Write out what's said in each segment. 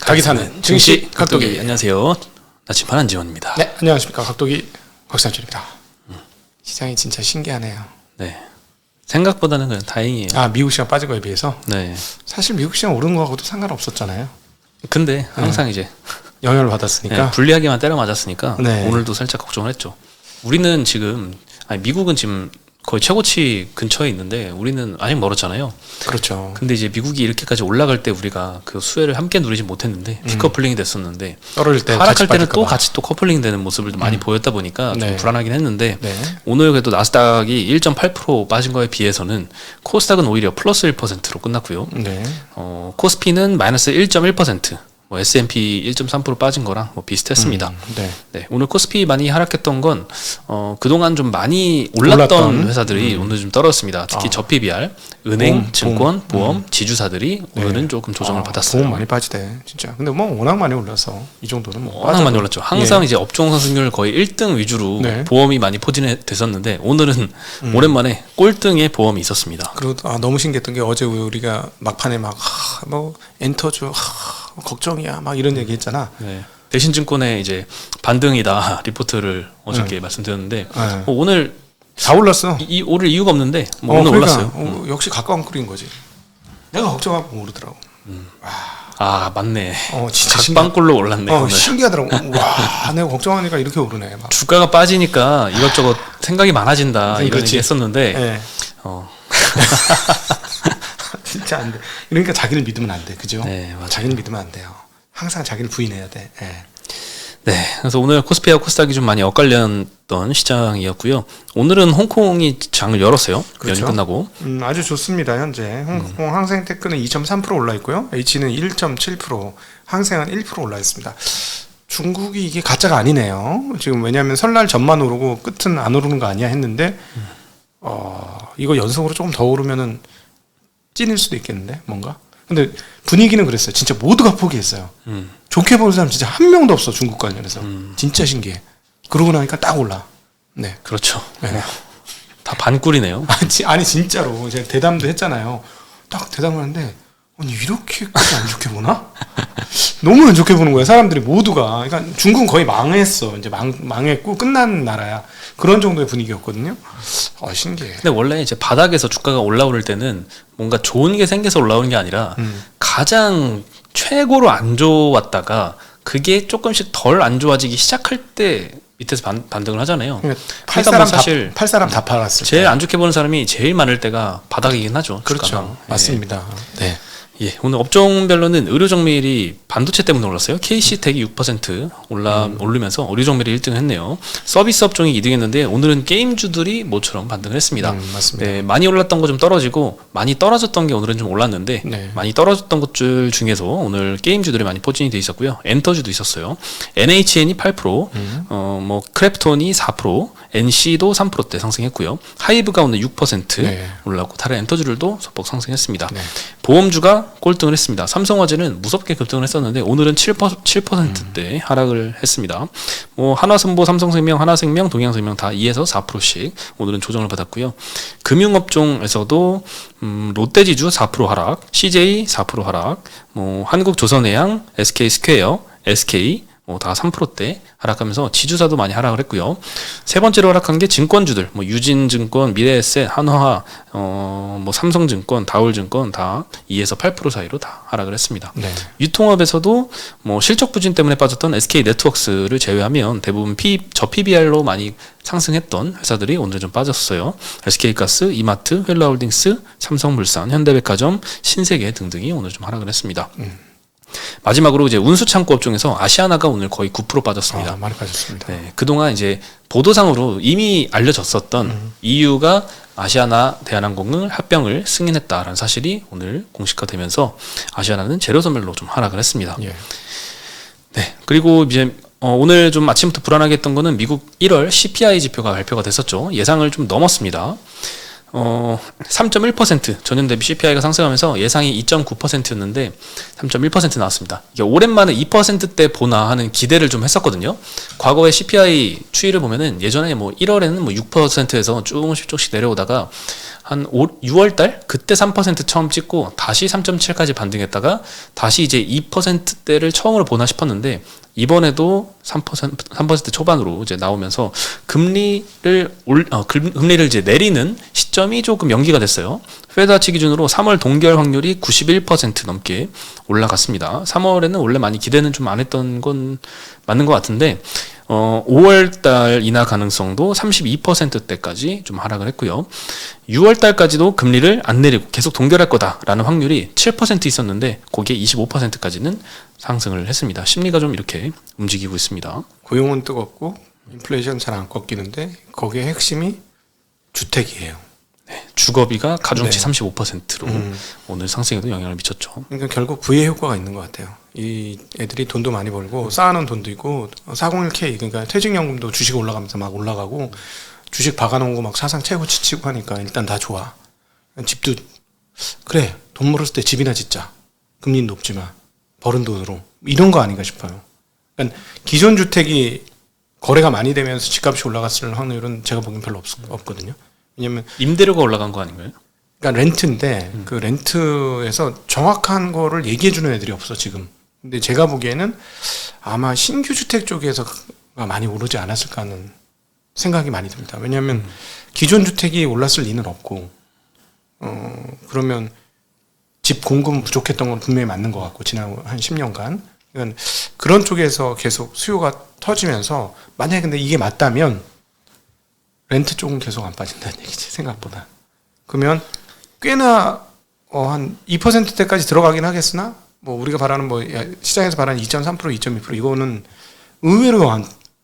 각이사는 증시 각도기. 안녕하세요. 나침반 안지원입니다. 네, 안녕하십니까. 각도기 곽상철입니다. 시장이 진짜 신기하네요. 네. 생각보다는 그냥 다행이에요. 아, 미국 시장 빠진 거에 비해서? 네. 사실 미국 시장 오른 거하고도 상관없었잖아요. 근데 항상 이제 영향을 받았으니까. 네, 불리하게만 때려 맞았으니까 네. 오늘도 살짝 걱정을 했죠. 우리는 지금 미국은 지금 거의 최고치 근처에 있는데 우리는 아직 멀었잖아요. 그렇죠. 근데 이제 미국이 이렇게까지 올라갈 때 우리가 그 수혜를 함께 누리지 못했는데 디커플링이 됐었는데 떨어질 때 하락할 때는 또 같이 또 커플링 되는 모습을 많이 보였다 보니까 좀 네. 불안하긴 했는데 네. 오늘 그래도 나스닥이 1.8% 빠진 거에 비해서는 코스닥은 오히려 플러스 1%로 끝났고요. 네. 코스피는 마이너스 1.1%, 뭐 S&P 1.3% 빠진 거랑 뭐 비슷했습니다. 네. 네, 오늘 코스피 많이 하락했던 건 그동안 좀 많이 올랐던 회사들이 오늘 좀 떨어졌습니다. 특히 저PBR, 은행, 증권, 보험, 지주사들이 오늘은 조금 조정을 받았어요. 보험 많이 빠지대, 진짜. 근데 뭐 워낙 많이 올라서 이 정도는 뭐 워낙 많이 올랐죠. 항상 이제 업종 상승률 거의 1등 위주로 네. 보험이 많이 포진이 됐었는데 오늘은 오랜만에 꼴등의 보험이 있었습니다. 그리고 너무 신기했던 게 어제 우리가 막판에 뭐 엔터주 걱정이야 막 이런 얘기 했잖아. 네. 대신증권의 이제 반등이다 리포트를 어저께 말씀드렸는데 오늘 다 올랐어. 오를 이유가 없는데 뭐 오늘 그러니까, 올랐어요. 역시 가까운 끓인 거지. 내가 걱정하고 오르더라고. 아 맞네. 진짜 각방꿀로 올랐네. 오늘. 신기하더라고. 와, 내가 걱정하니까 이렇게 오르네. 막. 주가가 빠지니까 이것저것 생각이 많아진다 이런 그렇지. 얘기 했었는데 네. 진짜 안 돼. 그러니까 자기를 믿으면 안 돼. 그죠? 네, 맞아요. 자기를 믿으면 안 돼요. 항상 자기를 부인해야 돼. 네. 네, 그래서 오늘 코스피와 코스닥이 좀 많이 엇갈렸던 시장이었고요. 오늘은 홍콩이 장을 열었어요. 그렇죠. 연휴 끝나고. 아주 좋습니다. 현재 홍콩 항생테크는 2.3% 올라 있고요. H는 1.7%, 항생은 1% 올라 있습니다. 중국이 이게 가짜가 아니네요. 지금 왜냐하면 설날 전만 오르고 끝은 안 오르는 거 아니야 했는데 이거 연속으로 조금 더 오르면은 찐일 수도 있겠는데 뭔가. 근데 분위기는 그랬어요. 진짜 모두가 포기했어요. 좋게 보는 사람 진짜 한 명도 없어. 중국 관련해서. 진짜 신기해. 그러고 나니까 딱 올라. 네. 그렇죠. 네. 다 반꿀이네요. 아니 진짜로 제가 대담도 했잖아요. 딱 대담을 하는데 아니 이렇게까지 안 좋게 보나? 너무 안 좋게 보는 거야. 사람들이 모두가. 그러니까 중국은 거의 망했어. 이제 망했고 끝난 나라야. 그런 정도의 분위기였거든요. 신기해. 근데 원래 이제 바닥에서 주가가 올라오를 때는 뭔가 좋은 게 생겨서 올라오는 게 아니라 가장 최고로 안 좋았다가 그게 조금씩 덜 안 좋아지기 시작할 때 밑에서 반등을 하잖아요. 그러니까 팔 사람 다 팔았을 제일 안 좋게 보는 사람이 제일 많을 때가 바닥이긴 하죠. 그렇죠. 주가가. 맞습니다. 네. 예, 오늘 업종별로는 의료정밀이 반도체 때문에 올랐어요. KC텍이 6% 오르면서 의료정밀이 1등을 했네요. 서비스 업종이 2등했는데 오늘은 게임주들이 모처럼 반등을 했습니다. 맞습니다. 네, 많이 올랐던 거 좀 떨어지고 많이 떨어졌던 게 오늘은 좀 올랐는데 네. 많이 떨어졌던 것들 중에서 오늘 게임주들이 많이 포진이 돼 있었고요. 엔터주도 있었어요. NHN이 8%, 뭐 크래프톤이 4%, NC도 3%대 상승했고요. 하이브가 오늘 6% 네. 올랐고 다른 엔터주들도 소폭 상승했습니다. 네. 보험주가 꼴등을 했습니다. 삼성화재는 무섭게 급등을 했었는데 오늘은 7%대 하락을 했습니다. 뭐 하나선보, 삼성생명, 하나생명, 동양생명 다 2에서 4%씩 오늘은 조정을 받았고요. 금융업종에서도 롯데지주 4% 하락, CJ 4% 하락, 뭐 한국조선해양, SK스퀘어, SK 다 3%대 하락하면서 지주사도 많이 하락을 했고요. 세 번째로 하락한 게 증권주들, 뭐 유진증권, 미래에셋, 한화화, 뭐 삼성증권, 다울증권 다 2에서 8% 사이로 다 하락을 했습니다. 네. 유통업에서도 뭐 실적 부진 때문에 빠졌던 SK네트워크스를 제외하면 대부분 저PBR로 많이 상승했던 회사들이 오늘 좀 빠졌어요. SK가스, 이마트, 헬라홀딩스, 삼성물산, 현대백화점, 신세계 등등이 오늘 좀 하락을 했습니다. 마지막으로 이제 운수창고 업종에서 아시아나가 오늘 거의 9% 빠졌습니다. 많이 빠졌습니다. 네, 그동안 이제 보도상으로 이미 알려졌었던 EU가 아시아나 대한항공을 합병을 승인했다라는 사실이 오늘 공식화되면서 아시아나는 재료선별로 좀 하락을 했습니다. 예. 네, 그리고 이제 오늘 좀 아침부터 불안하게 했던 거는 미국 1월 CPI 지표가 발표가 됐었죠. 예상을 좀 넘었습니다. 3.1% 전년 대비 CPI가 상승하면서 예상이 2.9%였는데 3.1% 나왔습니다. 이게 오랜만에 2%대 보나 하는 기대를 좀 했었거든요. 과거의 CPI 추이를 보면은 예전에 뭐 1월에는 뭐 6%에서 조금씩 내려오다가 한 6월 달 그때 3% 처음 찍고 다시 3.7까지 반등했다가 다시 이제 2%대를 처음으로 보나 싶었는데 이번에도 3% 초반으로 이제 나오면서 금리를 이제 내리는 시점이 조금 연기가 됐어요. 페드와치 기준으로 3월 동결 확률이 91% 넘게 올라갔습니다. 3월에는 원래 많이 기대는 좀 안 했던 건 맞는 것 같은데 5월 달 인하 가능성도 32%대까지 좀 하락을 했고요. 6월 달까지도 금리를 안 내리고 계속 동결할 거다라는 확률이 7% 있었는데 거기에 25%까지는 상승을 했습니다. 심리가 좀 이렇게 움직이고 있습니다. 고용은 뜨겁고 인플레이션 잘 안 꺾이는데 거기에 핵심이 주택이에요. 네, 주거비가 가중치 네. 35%로 오늘 상승에도 영향을 미쳤죠. 그러니까 결국 부의 효과가 있는 것 같아요. 이 애들이 돈도 많이 벌고 쌓아놓은 돈도 있고 401k 그러니까 퇴직연금도 주식 올라가면서 막 올라가고 주식 박아놓은 거 막 사상 최고치 치고 하니까 일단 다 좋아. 집도 그래 돈 벌었을 때 집이나 짓자. 금리는 높지만 벌은 돈으로 이런 거 아닌가 싶어요. 그러니까 기존 주택이 거래가 많이 되면서 집값이 올라갔을 확률은 제가 보기엔 별로 없거든요. 왜냐면 임대료가 올라간 거 아닌가요? 그러니까 렌트인데 그 렌트에서 정확한 거를 얘기해 주는 애들이 없어 지금. 근데 제가 보기에는 아마 신규 주택 쪽에서가 많이 오르지 않았을까 하는 생각이 많이 듭니다. 왜냐하면 기존 주택이 올랐을 리는 없고 그러면 집 공급 부족했던 건 분명히 맞는 것 같고 지난 한 10년간 그러니까 그런 쪽에서 계속 수요가 터지면서 만약에 근데 이게 맞다면 렌트 쪽은 계속 안 빠진다는 얘기지 생각보다. 그러면 꽤나 한 2%대까지 들어가긴 하겠으나 뭐 우리가 바라는 뭐 시장에서 바라는 2.3% 2.2% 이거는 의외로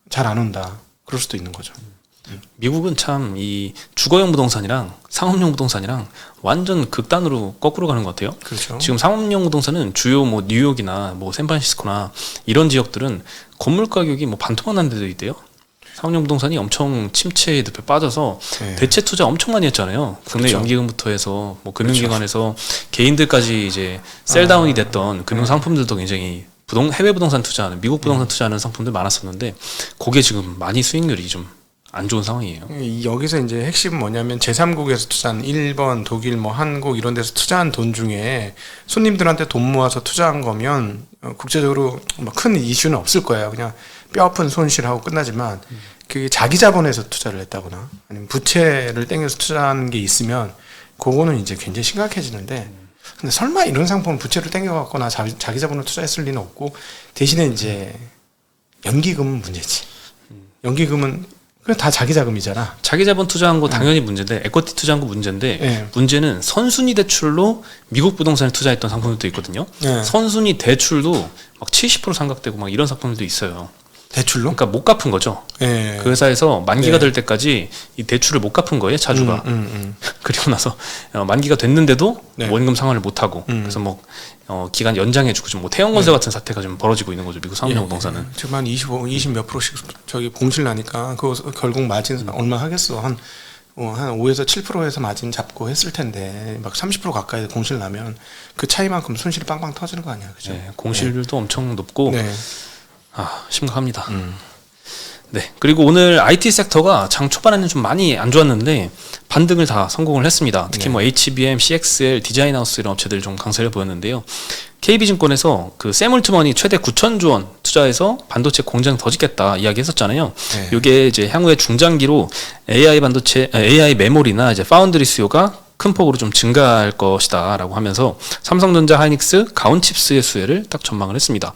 잘 안 온다. 그럴 수도 있는 거죠. 미국은 참 이 주거용 부동산이랑 상업용 부동산이랑 완전 극단으로 거꾸로 가는 것 같아요. 그렇죠. 지금 상업용 부동산은 주요 뭐 뉴욕이나 뭐 샌프란시스코나 이런 지역들은 건물 가격이 뭐 반토막 난 데도 있대요. 상업용 부동산이 엄청 침체에 늪에 빠져서 네. 대체 투자 엄청 많이 했잖아요. 국내 그렇죠. 연기금부터 해서 뭐 금융기관에서 개인들까지 이제 셀다운이 됐던 금융 상품들도 굉장히 해외 부동산 투자하는 미국 부동산 투자하는 상품들 많았었는데 그게 지금 많이 수익률이 좀 안 좋은 상황이에요. 여기서 이제 핵심은 뭐냐면 제3국에서 투자한 일본, 독일, 뭐 한국 이런 데서 투자한 돈 중에 손님들한테 돈 모아서 투자한 거면 국제적으로 뭐 큰 이슈는 없을 거예요. 그냥 뼈 아픈 손실하고 끝나지만 그게 자기 자본에서 투자를 했다거나 아니면 부채를 땡겨서 투자한 게 있으면 그거는 이제 굉장히 심각해지는데 근데 설마 이런 상품을 부채를 땡겨갖거나 자기 자본을 투자했을 리는 없고 대신에 이제 연기금은 문제지. 연기금은 그냥 다 자기 자금이잖아. 자기 자본 투자한 거 당연히 문제인데 에쿼티 투자한 거 문제인데 네. 문제는 선순위 대출로 미국 부동산에 투자했던 상품들도 있거든요. 네. 선순위 대출도 막 70% 상각되고 막 이런 상품들도 있어요. 대출로? 그러니까 못 갚은 거죠. 네. 그 회사에서 만기가 네. 될 때까지 이 대출을 못 갚은 거예요, 차주가. 그리고 나서 만기가 됐는데도 네. 원금 상환을 못 하고 그래서 뭐 기간 연장해주고 좀 뭐 태형건설 같은 사태가 좀 벌어지고 있는 거죠, 미국 상업용 부동산은. 지금 한 20 몇 프로씩 저기 공실 나니까 그거 결국 마진 얼마 하겠어. 한 5에서 7%에서 마진 잡고 했을 텐데 막 30% 가까이 공실 나면 그 차이만큼 손실이 빵빵 터지는 거 아니야, 그죠? 네, 공실률도 엄청 높고 네. 심각합니다. 네. 그리고 오늘 IT 섹터가 장 초반에는 좀 많이 안 좋았는데 반등을 다 성공을 했습니다. 특히 뭐 HBM, CXL, 디자인하우스 이런 업체들이 좀 강세를 보였는데요. KB증권에서 그 세물트머니 최대 9,000조 원 투자해서 반도체 공장 더 짓겠다 이야기했었잖아요. 네. 이게 이제 향후에 중장기로 AI 메모리나 이제 파운드리 수요가 큰 폭으로 좀 증가할 것이다라고 하면서 삼성전자, 하이닉스, 가온칩스의 수혜를 딱 전망을 했습니다.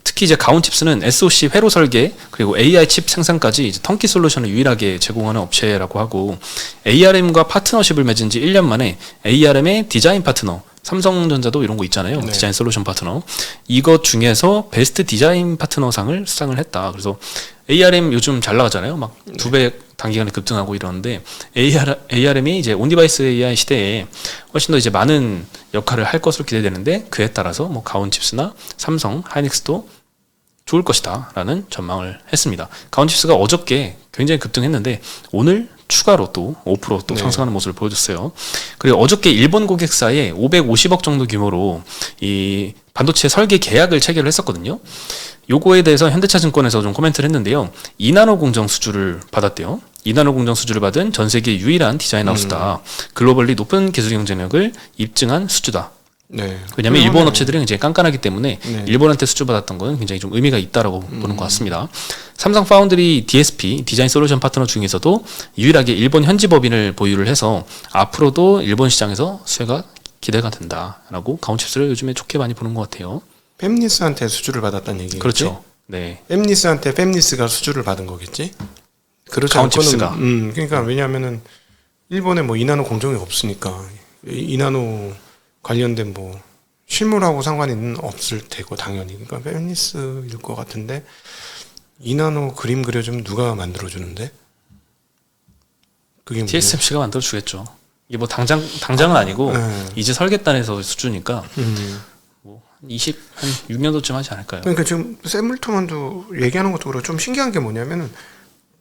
특히 이제 가온칩스는 SoC 회로 설계 그리고 AI 칩 생산까지 이제 턴키 솔루션을 유일하게 제공하는 업체라고 하고 ARM과 파트너십을 맺은 지 1년 만에 ARM의 디자인 파트너 삼성전자도 이런 거 있잖아요. 네. 디자인 솔루션 파트너. 이것 중에서 베스트 디자인 파트너상을 수상을 했다. 그래서 ARM 요즘 잘 나가잖아요. 막 2배 단기간에 급등하고 이러는데 ARM이 이제 온디바이스 AI 시대에 훨씬 더 이제 많은 역할을 할 것으로 기대되는데 그에 따라서 뭐 가온칩스나 삼성, 하이닉스도 좋을 것이다라는 전망을 했습니다. 가온칩스가 어저께 굉장히 급등했는데 오늘 추가로 또 5% 또 네. 상승하는 모습을 보여줬어요. 그리고 어저께 일본 고객사에 550억 정도 규모로 이 반도체 설계 계약을 체결을 했었거든요. 요거에 대해서 현대차증권에서 좀 코멘트를 했는데요. 2나노 공정 수주를 받았대요. 2나노 공정 수주를 받은 전 세계 유일한 디자인 하우스다. 글로벌리 높은 기술 경쟁력을 입증한 수주다. 네. 왜냐하면 일본 업체들은 굉장히 깐깐하기 때문에 네. 일본한테 수주받았던 건 굉장히 좀 의미가 있다라고 보는 것 같습니다. 삼성 파운드리 DSP 디자인 솔루션 파트너 중에서도 유일하게 일본 현지 법인을 보유를 해서 앞으로도 일본 시장에서 수혜가 기대가 된다라고 가온칩스를 요즘에 좋게 많이 보는 것 같아요. 팹리스한테 수주를 받았다는 얘기겠지? 그렇죠. 네. 팹리스한테 팹리스가 수주를 받은 거겠지? 그렇지 가온칩스가. 않고는 그러니까 왜냐하면은 일본에 뭐 이나노 공정이 없으니까 이나노 관련된 뭐 실물하고 상관이 없을 테고 당연히 그러니까 팹리스일 것 같은데 이나노 그림 그려주면 누가 만들어주는데? 그게 TSMC가 만들어 주겠죠. 이게 뭐 당장은 아니고 네. 이제 설계단에서 수주니까 뭐 20한 6년도쯤 하지 않을까요? 그러니까 지금 세물트만도 얘기하는 것도 그렇고 좀 신기한 게 뭐냐면은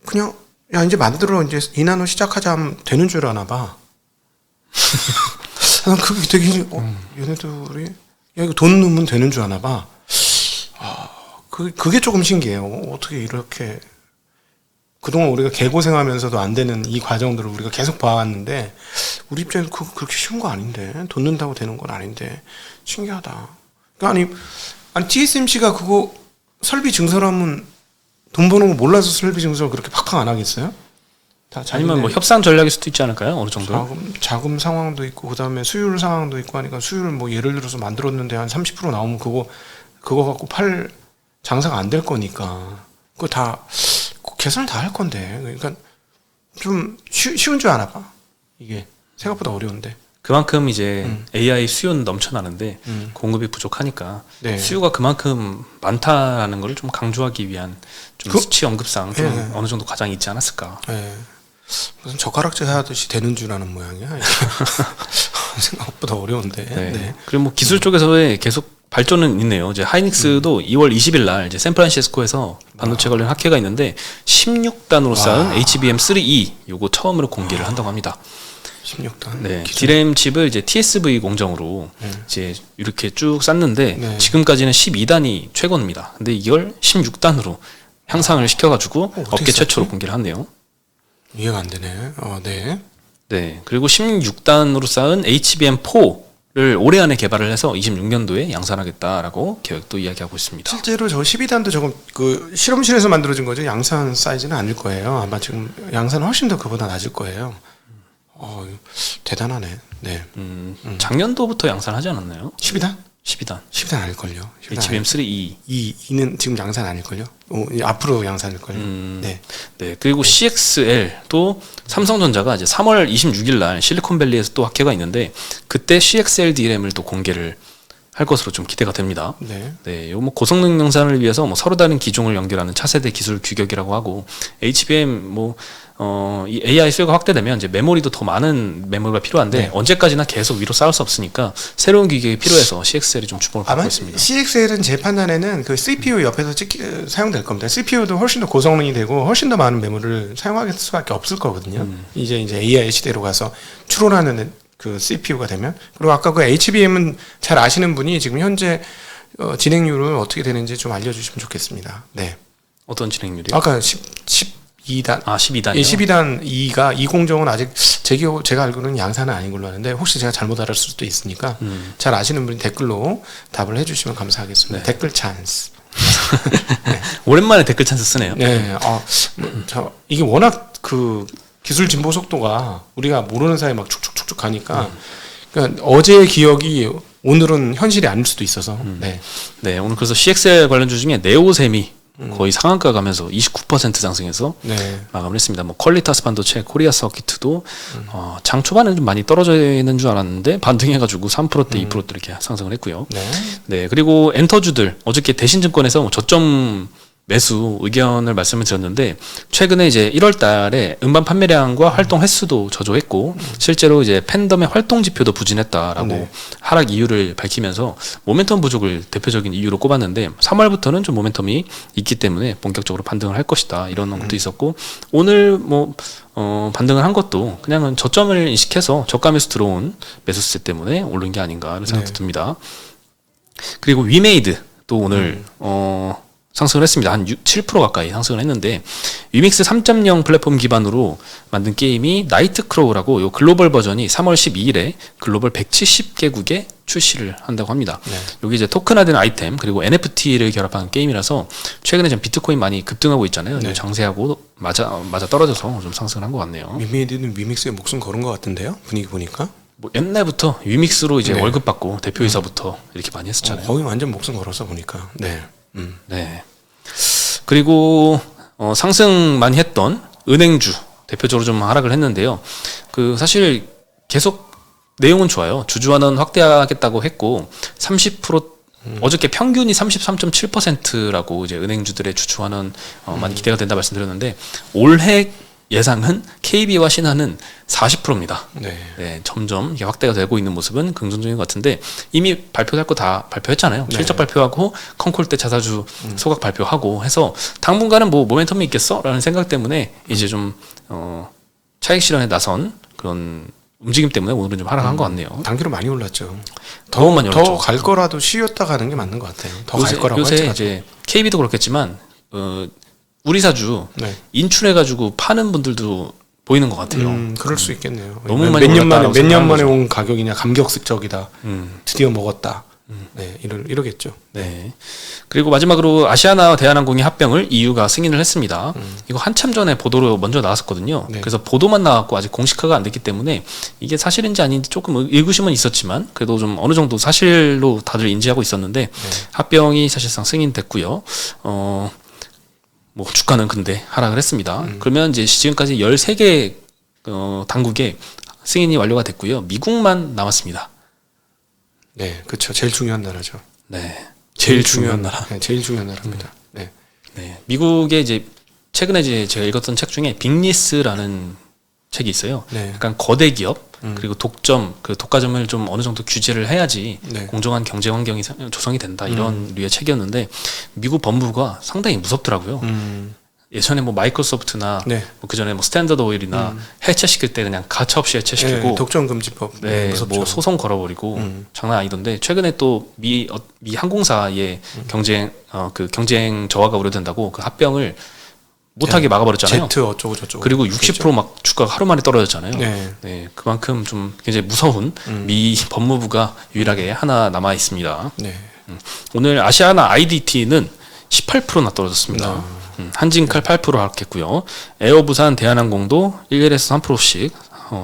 그냥 야 이제 만들어 이제 이나노 시작하자 하면 되는 줄 아나 봐. 난 그게 되게 얘네들이 야 이거 돈 넣으면 되는 줄 아나 봐. 그게 조금 신기해요. 어떻게 이렇게 그동안 우리가 개고생하면서도 안 되는 이 과정들을 우리가 계속 봐왔는데 우리 입장에서 그렇게 쉬운 거 아닌데 돈 넣는다고 되는 건 아닌데 신기하다. 그러니까 아니 TSMC가 그거 설비 증설하면 돈 버는 거 몰라서 설비 증설 그렇게 팍팍 안 하겠어요? 다 아니면 뭐 협상 전략일 수도 있지 않을까요? 어느 정도? 자금 상황도 있고 그다음에 수율 상황도 있고 하니까 수율 뭐 예를 들어서 만들었는데 한 30% 나오면 그거 갖고 팔 장사가 안 될 거니까 그거 다 계산을 다 할 건데 그러니까 좀 쉬운 줄 아나 봐. 이게 생각보다 어려운데. 그만큼 이제 AI 수요는 넘쳐나는데 공급이 부족하니까 네. 수요가 그만큼 많다라는 걸 좀 강조하기 위한 좀 수치 언급상 좀 네. 어느 정도 과장이 있지 않았을까. 네. 무슨 젓가락질 하듯이 되는 줄 아는 모양이야. 생각보다 어려운데. 네. 네. 그리고 뭐 기술 쪽에서의 계속 발전은 있네요. 이제 하이닉스도 2월 20일 날 이제 샌프란시스코에서 반도체 관련 학회가 있는데 16단으로 쌓은 HBM3E 요거 처음으로 공개를 한다고 합니다. 16단. 네, 디램 칩을 이제 TSV 공정으로 이제 이렇게 쭉 쌌는데 네. 지금까지는 12단이 최고입니다. 근데 이걸 16단으로 향상을 시켜가지고 업계 최초로 공개를 한대요. 이해가 안 되네. 네. 네, 그리고 16단으로 쌓은 HBM4를 올해 안에 개발을 해서 26년도에 양산하겠다라고 계획도 이야기하고 있습니다. 실제로 저 12단도 조금 그 실험실에서 만들어진 거죠. 양산 사이즈는 아닐 거예요. 아마 지금 양산은 훨씬 더 그보다 낮을 거예요. 대단하네. 네. 작년도부터 양산하지 않았나요? 12단? 12단. 10단 아닐걸요. HBM3E. 2는 지금 양산 아닐걸요. 앞으로 양산일걸요. 네. 네, 그리고 CXL도 삼성전자가 이제 3월 26일 날 실리콘밸리에서 또 학회가 있는데 그때 CXL DRAM을 또 공개를 할 것으로 좀 기대가 됩니다. 네. 네, 요 뭐 고성능 영상을 위해서 뭐 서로 다른 기종을 연결하는 차세대 기술 규격이라고 하고 HBM 이 AI 수요가 확대되면 이제 메모리도 더 많은 메모리가 필요한데 네. 언제까지나 계속 위로 쌓을 수 없으니까 새로운 규격이 필요해서 CXL이 좀 주목을 받고 아마 있습니다. CXL은 제 판단에는 그 CPU 옆에서 사용될 겁니다. CPU도 훨씬 더 고성능이 되고 훨씬 더 많은 메모리를 사용할 수밖에 없을 거거든요. 이제 AI 시대로 가서 추론하는 그 CPU가 되면 그리고 아까 그 HBM은 잘 아시는 분이 지금 현재 진행률을 어떻게 되는지 좀 알려주시면 좋겠습니다. 네. 어떤 진행률이요? 아까 12단. 12단이요? 12단 2가 이 공정은 아직 제가 알고는 양산은 아닌 걸로 아는데 혹시 제가 잘못 알았을 수도 있으니까 잘 아시는 분이 댓글로 답을 해주시면 감사하겠습니다. 네. 댓글 찬스. 오랜만에 댓글 찬스 쓰네요. 네. 이게 워낙 그 기술 진보 속도가 우리가 모르는 사이에 막 축축축축 가니까 그러니까 어제의 기억이 오늘은 현실이 아닐 수도 있어서. 네. 네, 오늘 그래서 CXL 관련주 중에 네오셈이 거의 상한가 가면서 29% 상승해서 네. 마감을 했습니다. 뭐 퀄리타스 반도체, 코리아 서키트도 장 초반에는 좀 많이 떨어져 있는 줄 알았는데 반등해가지고 3%대, 2%대 이렇게 상승을 했고요. 네. 네, 그리고 엔터주들 어저께 대신증권에서 뭐 저점 매수 의견을 말씀을 드렸는데 최근에 이제 1월 달에 음반 판매량과 활동 횟수도 저조했고 실제로 이제 팬덤의 활동 지표도 부진했다라고 네. 하락 이유를 밝히면서 모멘텀 부족을 대표적인 이유로 꼽았는데 3월부터는 좀 모멘텀이 있기 때문에 본격적으로 반등을 할 것이다 이런 것도 있었고 오늘 뭐 반등을 한 것도 그냥은 저점을 인식해서 저가매수 들어온 매수세 때문에 오른 게 아닌가 하는 생각도 듭니다. 그리고 위메이드 또 오늘 상승을 했습니다. 한 7% 가까이 상승을 했는데 위믹스 3.0 플랫폼 기반으로 만든 게임이 나이트크로우라고 요 글로벌 버전이 3월 12일에 글로벌 170개국에 출시를 한다고 합니다. 네. 여기 이제 토큰화된 아이템 그리고 NFT를 결합한 게임이라서 최근에 좀 비트코인 많이 급등하고 있잖아요. 네. 장세하고 맞아 떨어져서 좀 상승을 한 것 같네요. 위메이드는 위믹스에 목숨 걸은 것 같은데요? 분위기 보니까. 뭐 옛날부터 위믹스로 이제 네. 월급 받고 대표이사부터 이렇게 많이 했었잖아요. 거의 완전 목숨 걸었어 보니까. 네. 네. 그리고 상승 많이 했던 은행주 대표적으로 좀 하락을 했는데요. 그 사실 계속 내용은 좋아요. 주주환원 확대하겠다고 했고 30% 어저께 평균이 33.7%라고 이제 은행주들의 주주환원 많이 기대가 된다 말씀드렸는데 올해 예상은 KB와 신한은 40%입니다. 네. 네, 점점 이게 확대가 되고 있는 모습은 긍정적인 것 같은데 이미 발표할 거 다 발표했잖아요. 네. 실적 발표하고 컨콜 때 자사주 소각 발표하고 해서 당분간은 뭐 모멘텀이 있겠어라는 생각 때문에 이제 좀 차익 실현에 나선 그런 움직임 때문에 오늘은 좀 하락한 것 같네요. 단기로 많이 올랐죠. 너무 많이 올랐죠. 더 갈 거라도 쉬었다 가는 게 맞는 것 같아요. 더 갈 거라고 요새 할지라도. 이제 KB도 그렇겠지만 우리 사주 네. 인출해가지고 파는 분들도 보이는 것 같아요. 그럴 수 있겠네요. 너무 많이 몇 년 만에 올랐다라고 몇 년 만에 생각하는 온 가격이냐 감격적이다. 드디어 먹었다. 네, 이러겠죠. 네. 그리고 마지막으로 아시아나와 대한항공이 합병을 EU가 승인을 했습니다. 이거 한참 전에 보도로 먼저 나왔었거든요. 네. 그래서 보도만 나왔고 아직 공식화가 안 됐기 때문에 이게 사실인지 아닌지 조금 의구심은 있었지만 그래도 좀 어느 정도 사실로 다들 인지하고 있었는데 합병이 사실상 승인됐고요. 뭐 주가는 근데 하락을 했습니다. 그러면 이제 지금까지 13개 당국에 승인이 완료가 됐고요. 미국만 남았습니다. 네, 그렇죠. 제일 중요한 나라죠. 네. 제일 중요한 나라. 네, 제일 중요한 나라입니다. 네. 네. 미국의 이제 최근에 이제 제가 읽었던 책 중에 빅리스라는 책이 있어요. 네. 약간 거대 기업 그리고 독점 그 독과점을 좀 어느 정도 규제를 해야지 네. 공정한 경제 환경이 조성이 된다 이런 류의 책이었는데 미국 법무부가 상당히 무섭더라고요. 예전에 뭐 마이크로소프트나 네. 뭐 그전에 뭐 스탠더드 오일이나 해체시킬 때 그냥 가차없이 해체시키고 네, 독점 금지법. 네, 무섭죠. 뭐 소송 걸어버리고 장난 아니던데 최근에 또 미 항공사의 경쟁 경쟁 저하가 우려된다고 그 합병을 못하게 막아버렸잖아요. 제트 어쩌고 저쩌고. 그리고 60%막 주가가 하루 만에 떨어졌잖아요. 네. 네, 그만큼 좀 굉장히 무서운 미 법무부가 유일하게 하나 남아 있습니다. 네. 오늘 아시아나 IDT는 18%나 떨어졌습니다. 한진칼 8% 하락했고요. 에어부산 대한항공도 1에서 3%씩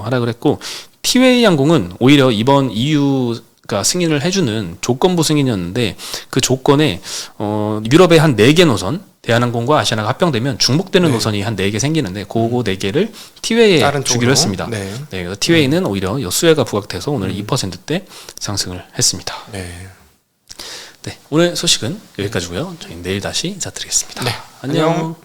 하락을 했고 티웨이 항공은 오히려 이번 EU가 승인을 해주는 조건부 승인이었는데 그 조건에 유럽의 한 4개 노선 대한항공과 아시아나가 합병되면 중복되는 네. 노선이 한 4개 생기는데 그거 4개를 티웨이에 다른 주기로 쪽으로? 했습니다. 네. 그래서 티웨이는 오히려 여수혜가 부각돼서 오늘 2%대 상승을 했습니다. 네. 네, 오늘 소식은 여기까지고요. 저희 내일 다시 인사드리겠습니다. 네. 안녕. 안녕.